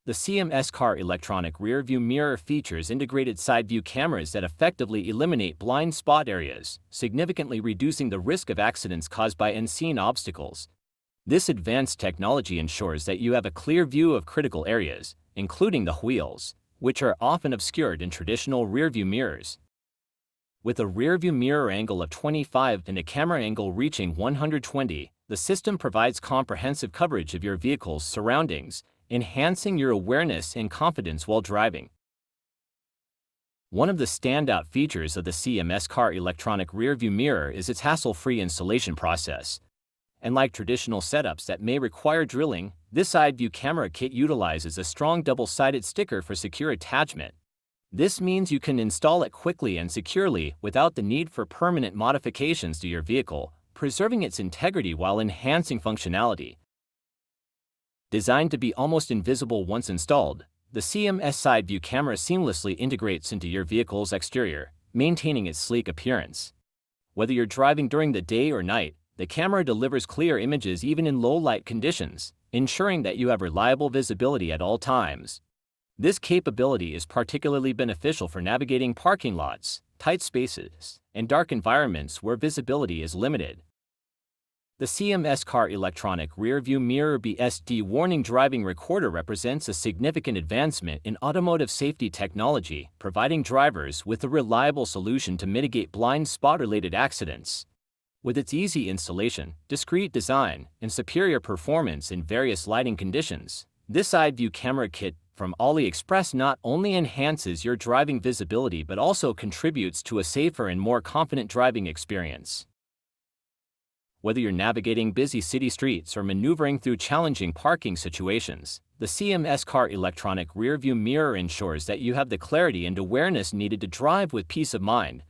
The CMS car electronic rearview mirror features integrated side view cameras that effectively eliminate blind spot areas, significantly reducing the risk of accidents caused by unseen obstacles. This advanced technology ensures that you have a clear view of critical areas, including the wheels, which are often obscured in traditional rearview mirrors. With a rearview mirror angle of 25 and a camera angle reaching 120, the system provides comprehensive coverage of your vehicle's surroundings, enhancing your awareness and confidence while driving. One of the standout features of the CMS car electronic rearview mirror is its hassle-free installation process. Unlike traditional setups that may require drilling, this side view camera kit utilizes a strong double-sided sticker for secure attachment. This means you can install it quickly and securely without the need for permanent modifications to your vehicle, preserving its integrity while enhancing functionality. Designed to be almost invisible once installed, the CMS side view camera seamlessly integrates into your vehicle's exterior, maintaining its sleek appearance. Whether you're driving during the day or night, the camera delivers clear images even in low-light conditions, ensuring that you have reliable visibility at all times. This capability is particularly beneficial for navigating parking lots, tight spaces, and dark environments where visibility is limited. The CMS car electronic rearview mirror BSD warning driving recorder represents a significant advancement in automotive safety technology, providing drivers with a reliable solution to mitigate blind spot-related accidents. With its easy installation, discreet design, and superior performance in various lighting conditions, this side view camera kit from Aliexpress not only enhances your driving visibility but also contributes to a safer and more confident driving experience. Whether you're navigating busy city streets or maneuvering through challenging parking situations, the CMS car electronic rearview mirror ensures that you have the clarity and awareness needed to drive with peace of mind.